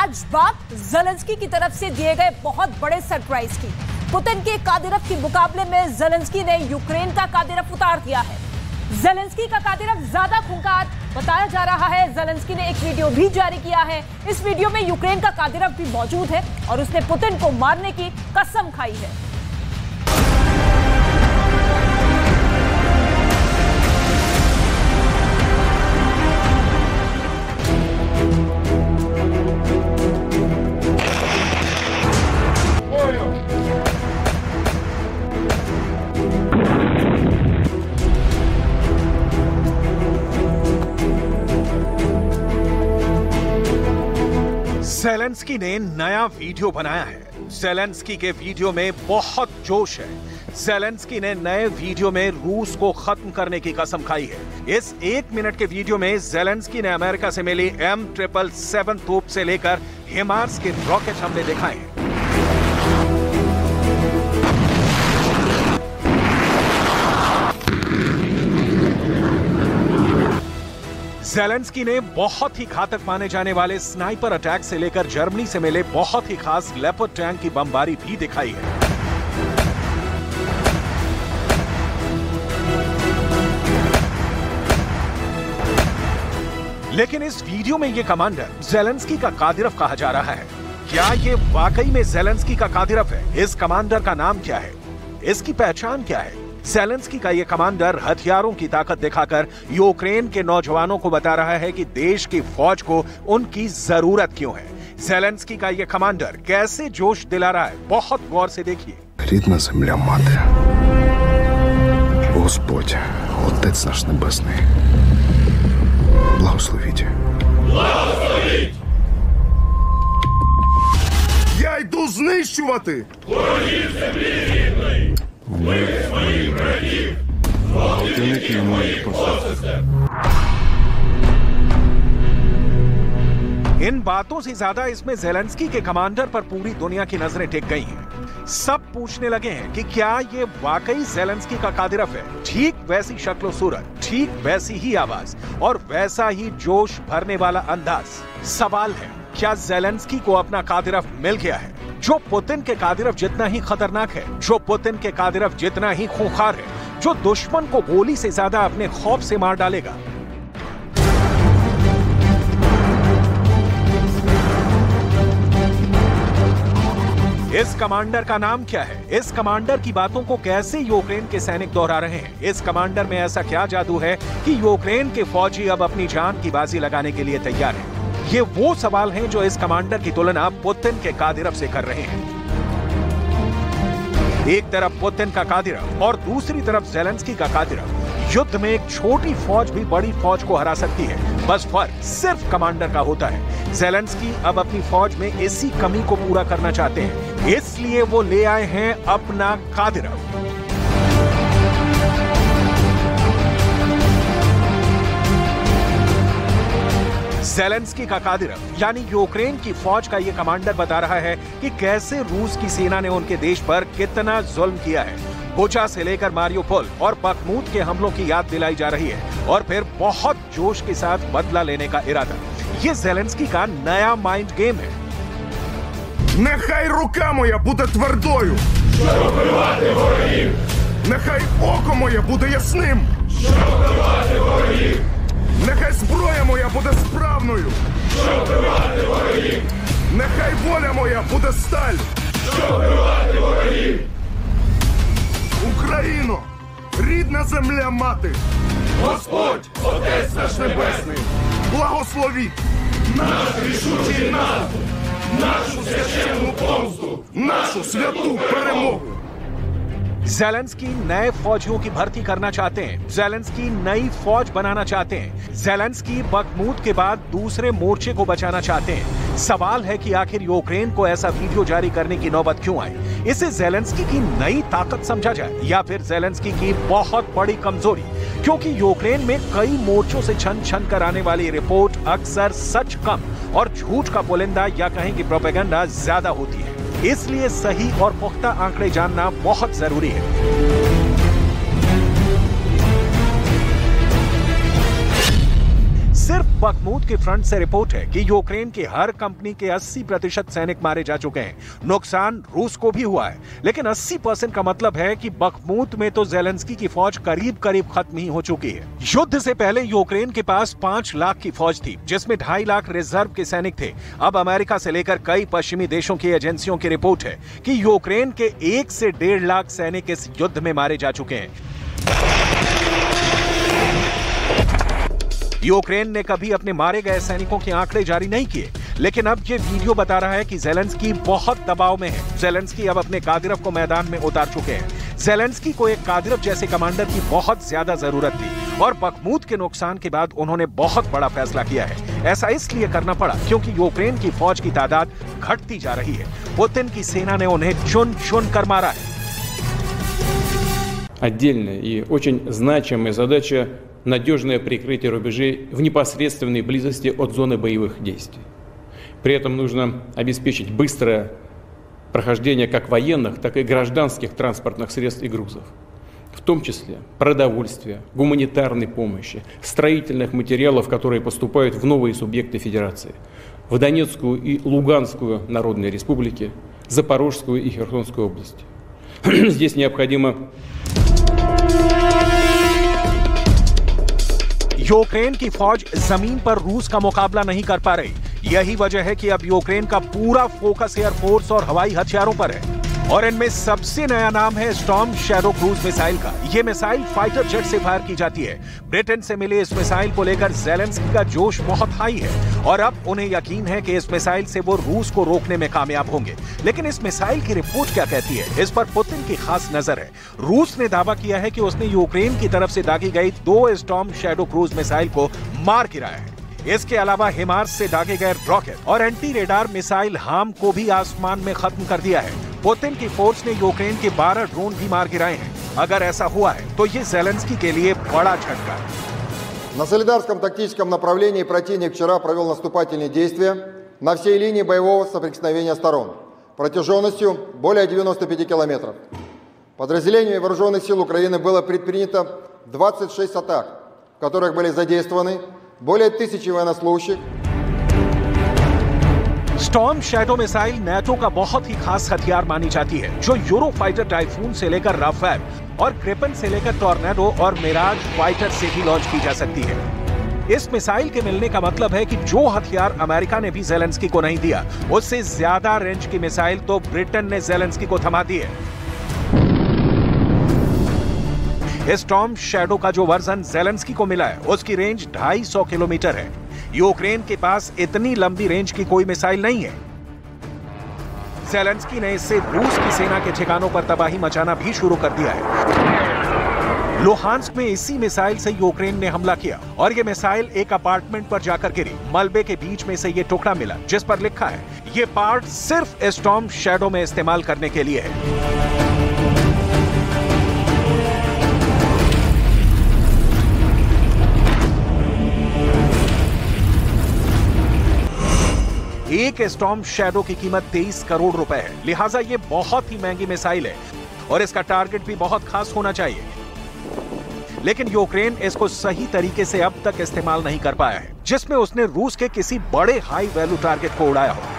आज बात ज़ेलेंस्की की तरफ से दिए गए बहुत बड़े सरप्राइज की। पुतिन के कादिरव के मुकाबले में ज़ेलेंस्की ने यूक्रेन का कादिरव उतार दिया है। ज़ेलेंस्की का कादिरव ज्यादा खूंखार बताया जा रहा है। ज़ेलेंस्की ने एक वीडियो भी जारी किया है। इस वीडियो में यूक्रेन का कादिरव भी मौजूद है और उसने पुतिन को मारने की कसम खाई है। ज़ेलेंस्की ने नया वीडियो बनाया है। ज़ेलेंस्की के वीडियो में बहुत जोश है। ज़ेलेंस्की ने नए वीडियो में रूस को खत्म करने की कसम खाई है। इस 1 मिनट के वीडियो में ज़ेलेंस्की ने अमेरिका से मिली M777 तोप से लेकर हिमार्स के रॉकेट हमले दिखाए हैं। ज़ेलेंस्की ने बहुत ही घातक माने जाने वाले स्नाइपर अटैक से लेकर जर्मनी से मिले बहुत ही खास लेपर्ड टैंक की बमबारी भी दिखाई है। लेकिन इस वीडियो में ये कमांडर ज़ेलेंस्की का कादिरव कहा जा रहा है। क्या ये वाकई में ज़ेलेंस्की का कादिरव है? इस कमांडर का नाम क्या है? इसकी पहचान क्या है? ज़ेलेंस्की का ये कमांडर हथियारों की ताकत दिखाकर यूक्रेन के नौजवानों को बता रहा है कि देश की फौज को उनकी जरूरत क्यों है। ज़ेलेंस्की का ये कमांडर कैसे जोश दिला रहा है, बहुत गौर से देखिए। Рідна земля мати, Господь, Отець наш Небесний, благословіть. Благословіть! Я йду знищувати! Ворогів землі рідної! Вбив моїх братів! Зґвалтівників моїх посестер! इन बातों से ज्यादा इसमें ज़ेलेंस्की के कमांडर पर पूरी दुनिया की नजरें टिक गई हैं। सब पूछने लगे हैं कि क्या ये वाकई ज़ेलेंस्की का कादिरव है? ठीक वैसी शक्ल सूरत, ठीक वैसी ही आवाज और वैसा ही जोश भरने वाला अंदाज। सवाल है, क्या ज़ेलेंस्की को अपना कादिरव मिल गया है, जो पुतिन के कादिरव जितना ही खतरनाक है, जो पुतिन के कादिरव जितना ही खूंखार है, जो दुश्मन को गोली से ज्यादा अपने खौफ से मार डालेगा? इस कमांडर का नाम क्या है? इस कमांडर की बातों को कैसे यूक्रेन के सैनिक दोहरा रहे हैं? इस कमांडर में ऐसा क्या जादू है कि यूक्रेन के फौजी अब अपनी जान की बाजी लगाने के लिए तैयार हैं? ये वो सवाल हैं जो इस कमांडर की तुलना पुतिन के कादिरव से कर रहे हैं। एक तरफ पुतिन का कादिरव और दूसरी तरफ ज़ेलेंस्की का कादिरव। युद्ध में एक छोटी फौज भी बड़ी फौज को हरा सकती है, बस फर्क सिर्फ कमांडर का होता है। ज़ेलेंस्की अब अपनी फौज में इसी कमी को पूरा करना चाहते हैं, इसलिए वो ले आए हैं अपना कादिरव। ज़ेलेंस्की का कादिरव यानी यूक्रेन की फौज का ये कमांडर बता रहा है कि कैसे रूस की सेना ने उनके देश पर कितना जुल्म किया है। बुचा से लेकर मारियोपोल और बखमूत के हमलों की याद दिलाई जा रही है और फिर बहुत जोश के साथ बदला लेने का इरादा। ये ज़ेलेंस्की का नया माइंड गेम है। Нехай рука моя буде твердою! Щоб вбивати ворогів! Нехай око моє буде ясним! Щоб вбивати ворогів! Нехай зброя моя буде справною! Щоб вбивати ворогів! Нехай воля моя буде сталь! Щоб вбивати ворогів! Україно! Рідна земля мати! Господь, Отець наш Небесний! Благословіть! Наш рішучий наступ! Нашу священну помсту! Нашу святу перемогу! ज़ेलेंस्की नए फौजियों की भर्ती करना चाहते हैं। ज़ेलेंस्की नई फौज बनाना चाहते हैं। ज़ेलेंस्की बखमूत के बाद दूसरे मोर्चे को बचाना चाहते हैं। सवाल है कि आखिर यूक्रेन को ऐसा वीडियो जारी करने की नौबत क्यों आई? इसे ज़ेलेंस्की की नई ताकत समझा जाए या फिर ज़ेलेंस्की की बहुत बड़ी कमजोरी? क्योंकि यूक्रेन में कई मोर्चों से छन छन कर आने वाली रिपोर्ट अक्सर सच कम और झूठ का पुलिंदा या कहें कि प्रोपेगेंडा ज्यादा होती है। इसलिए सही और पुख्ता आंकड़े जानना बहुत जरूरी है। सिर्फ बखमूत के फ्रंट से रिपोर्ट है कि यूक्रेन की हर कंपनी के 80% सैनिक मारे जा चुके हैं। नुकसान रूस को भी हुआ है, लेकिन 80% का मतलब है कि बखमूत में तो ज़ेलेंस्की की फौज करीब करीब खत्म ही हो चुकी है। युद्ध से पहले यूक्रेन के पास 5 लाख की फौज थी, जिसमें 2.5 लाख रिजर्व के सैनिक थे। अब अमेरिका से लेकर कई पश्चिमी देशों की एजेंसियों की रिपोर्ट है कि यूक्रेन के 1 से 1.5 लाख सैनिक इस युद्ध में मारे जा चुके हैं। यूक्रेन ने कभी अपने मारे गए सैनिकों के आंकड़े जारी नहीं किए, लेकिन अब ये वीडियो बता रहा है कि ज़ेलेंस्की बहुत दबाव में है। ज़ेलेंस्की अब अपने कादिरव को मैदान में उतार चुके हैं। ज़ेलेंस्की को एक कादिरव जैसे कमांडर की बहुत ज्यादा जरूरत थी और बखमूत के नुकसान के बाद उन्होंने बहुत बड़ा फैसला किया है। ऐसा इसलिए करना पड़ा क्योंकि यूक्रेन की फौज की तादाद घटती जा रही है। पुतिन की सेना ने उन्हें चुन चुन कर मारा है। Отдельная и очень значимая задача – надежное прикрытие рубежей в непосредственной близости от зоны боевых действий. При этом нужно обеспечить быстрое прохождение как военных, так и гражданских транспортных средств и грузов, в том числе продовольствия, гуманитарной помощи, строительных материалов, которые поступают в новые субъекты Федерации, в Донецкую и Луганскую народные республики, Запорожскую и Херсонскую области. Здесь необходимо यूक्रेन की फौज जमीन पर रूस का मुकाबला नहीं कर पा रही। यही वजह है कि अब यूक्रेन का पूरा फोकस एयरफोर्स और हवाई हथियारों पर है और इनमें सबसे नया नाम है स्टॉर्म शैडो क्रूज मिसाइल का। यह मिसाइल फाइटर जेट से फायर की जाती है। ब्रिटेन से मिले इस मिसाइल को लेकर ज़ेलेंस्की का जोश बहुत हाई है और अब उन्हें यकीन है कि इस मिसाइल से वो रूस को रोकने में कामयाब होंगे। लेकिन इस मिसाइल की रिपोर्ट क्या कहती है, इस पर पुतिन की खास नजर है। रूस ने दावा किया है कि उसने यूक्रेन की तरफ से दागी गई 2 स्टॉर्म शैडो क्रूज मिसाइल को मार गिराया है। इसके अलावा हिमार्स से दागे गए रॉकेट और एंटी रेडार मिसाइल हार्म को भी आसमान में खत्म कर दिया है। पुतिन की फोर्स ने यूक्रेन के 12 ड्रोन भी मार गिराए हैं। अगर ऐसा हुआ है तो ये ज़ेलेंस्की के लिए बड़ा झटका है। На Солидарском тактическом направлении противник вчера провел наступательные действия на всей линии боевого соприкосновения сторон протяженностью более 95 километров. Подразделениями вооруженных сил Украины было предпринято 26 атак, в которых были задействованы более 1000 военнослужащих. स्टॉर्म शैडो मिसाइल नेटो का बहुत ही खास हथियार मानी जाती है, जो यूरो फाइटर टाइफून से लेकर राफेल और ग्रिपेन से लेकर टॉर्नेडो और मिराज फाइटर से भी लॉन्च की जा सकती है। इस मिसाइल के मिलने का मतलब है कि जो हथियार अमेरिका ने भी ज़ेलेंस्की को नहीं दिया, उससे ज्यादा रेंज की मिसाइल तो ब्रिटेन ने ज़ेलेंस्की को थमा दी है। स्टॉर्म शैडो का जो वर्जन ज़ेलेंस्की को मिला है, उसकी रेंज 250 किलोमीटर है। यूक्रेन के पास इतनी लंबी रेंज की कोई मिसाइल नहीं है। ज़ेलेंस्की ने इससे रूस की सेना के ठिकानों पर तबाही मचाना भी शुरू कर दिया है। लुहांस्क में इसी मिसाइल से यूक्रेन ने हमला किया और ये मिसाइल एक अपार्टमेंट पर जाकर गिरी। मलबे के बीच में से ये टुकड़ा मिला जिस पर लिखा है ये पार्ट सिर्फ स्टॉर्म शैडो में इस्तेमाल करने के लिए है। एक स्टॉर्म शैडो की कीमत 23 करोड़ रुपए है, लिहाजा ये बहुत ही महंगी मिसाइल है और इसका टारगेट भी बहुत खास होना चाहिए। लेकिन यूक्रेन इसको सही तरीके से अब तक इस्तेमाल नहीं कर पाया है, जिसमें उसने रूस के किसी बड़े हाई वैल्यू टारगेट को उड़ाया हो।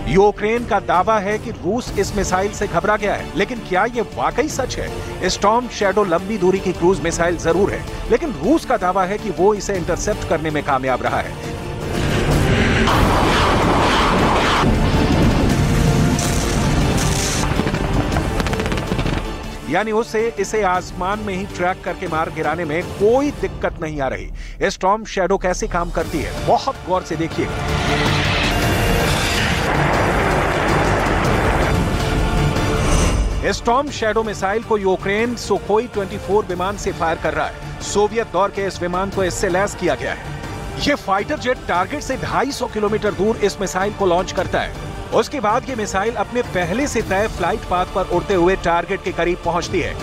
यूक्रेन का दावा है कि रूस इस मिसाइल से घबरा गया है, लेकिन क्या यह वाकई सच है? स्टॉर्म शैडो लंबी दूरी की क्रूज मिसाइल जरूर है, लेकिन रूस का दावा है कि वो इसे इंटरसेप्ट करने में कामयाब रहा है। यानी उसे इसे आसमान में ही ट्रैक करके मार गिराने में कोई दिक्कत नहीं आ रही। स्टॉर्म शैडो कैसे काम करती है, बहुत गौर से देखिएगा। स्टॉर्म शैडो मिसाइल को यूक्रेन सुखोई 24 विमान से फायर कर रहा है। सोवियत दौर के इस विमान को इससे लैस किया गया है। यह फाइटर जेट टारगेट से 250 किलोमीटर दूर इस मिसाइल को लॉन्च करता है। उसके बाद यह मिसाइल अपने पहले से तय फ्लाइट पाथ पर उड़ते हुए टारगेट के करीब पहुंचती है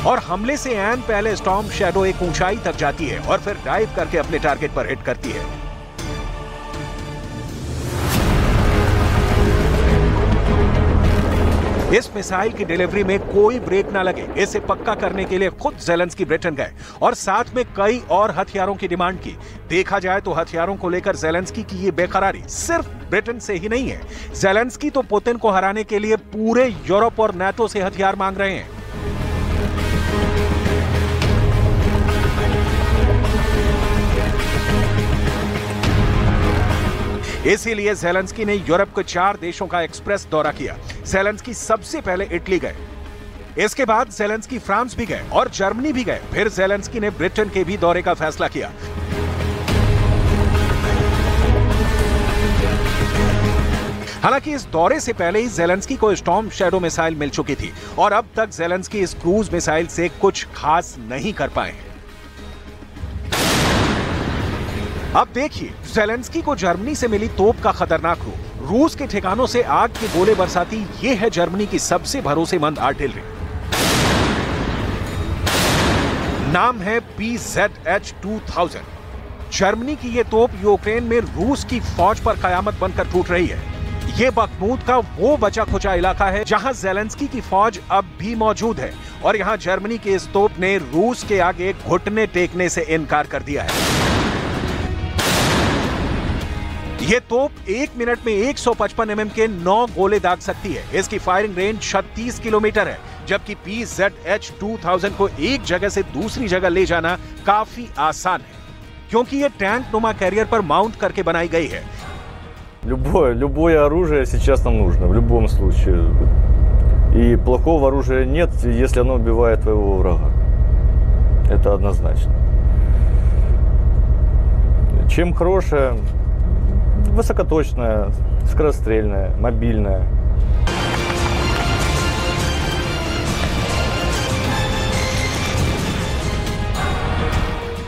और हमले से ऐन पहले स्टॉर्म शैडो एक ऊंचाई तक जाती है और फिर डाइव करके अपने टारगेट पर हिट करती है। इस मिसाइल की डिलीवरी में कोई ब्रेक ना लगे, इसे पक्का करने के लिए खुद ज़ेलेंस्की ब्रिटेन गए और साथ में कई और हथियारों की डिमांड की। देखा जाए तो हथियारों को लेकर ज़ेलेंस्की की ये बेकरारी सिर्फ ब्रिटेन से ही नहीं है। ज़ेलेंस्की तो पुतिन को हराने के लिए पूरे यूरोप और नाटो से हथियार मांग रहे हैं। इसीलिए ज़ेलेंस्की ने यूरोप के 4 देशों का एक्सप्रेस दौरा किया। ज़ेलेंस्की सबसे पहले इटली गए, इसके बाद ज़ेलेंस्की फ्रांस भी गए और जर्मनी भी गए। फिर ज़ेलेंस्की ने ब्रिटेन के भी दौरे का फैसला किया। हालांकि इस दौरे से पहले ही ज़ेलेंस्की को स्टॉर्म शैडो मिसाइल मिल चुकी थी और अब तक ज़ेलेंस्की इस क्रूज मिसाइल से कुछ खास नहीं कर पाए हैं। अब देखिए, ज़ेलेंस्की को जर्मनी से मिली तोप का खतरनाक रूप। रूस के ठिकानों से आग के गोले बरसाती ये है जर्मनी की सबसे भरोसेमंद आर्टिलरी। नाम है PZH-2000। जर्मनी की ये तोप यूक्रेन में रूस की फौज पर कयामत बनकर टूट रही है। ये बखमूत का वो बचा खुचा इलाका है जहां ज़ेलेंस्की की फौज अब भी मौजूद है और यहां जर्मनी की इस तोप ने रूस के आगे घुटने टेकने से इनकार कर दिया है। ये तोप 1 मिनट में 155 mm के 9 गोले दाग सकती है। इसकी फायरिंग रेंज 36 किलोमीटर है, जबकि PZH-2000 को एक जगह से दूसरी जगह ले जाना काफी आसान है, क्योंकि ये टैंक नुमा कैरियर पर माउंट करके बनाई गई है। Любое оружие сейчас нам нужно, в любом случае. И плохого оружия нет, если оно убивает твоего врага. Это однозначно. Чем хорошее? Высокоточная, скорострельная, мобильная.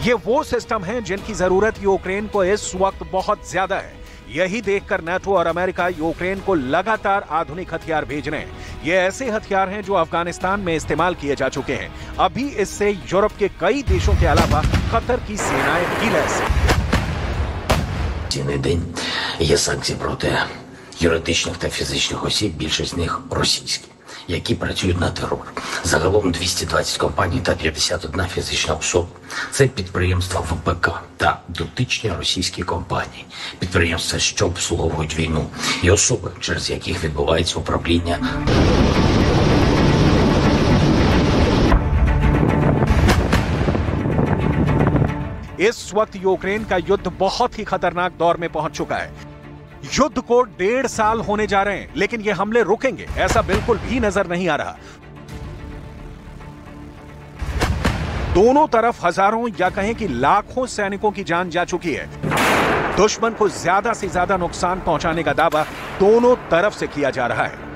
ये वो सिस्टम हैं जिनकी जरूरत यूक्रेन को इस वक्त बहुत ज्यादा है। यही देखकर नाटो और अमेरिका यूक्रेन को लगातार आधुनिक हथियार भेज रहे हैं। ये ऐसे हथियार हैं जो अफगानिस्तान में इस्तेमाल किए जा चुके हैं। अभी इससे यूरोप के कई देशों के अलावा कतर की सेनाएं भी लैस हैं। День є санкції проти юридичних та фізичних осіб, більшість з них російські, які працюють на терор. Загалом 220 компаній та 51 фізична особа. Це підприємства ВПК та дотичні російські компанії, підприємства, що обслуговують війну, і особи, через яких відбувається управління. इस वक्त यूक्रेन का युद्ध बहुत ही खतरनाक दौर में पहुंच चुका है। युद्ध को 1.5 साल होने जा रहे हैं, लेकिन ये हमले रुकेंगे ऐसा बिल्कुल भी नजर नहीं आ रहा। दोनों तरफ हजारों या कहें कि लाखों सैनिकों की जान जा चुकी है। दुश्मन को ज्यादा से ज्यादा नुकसान पहुंचाने का दावा दोनों तरफ से किया जा रहा है।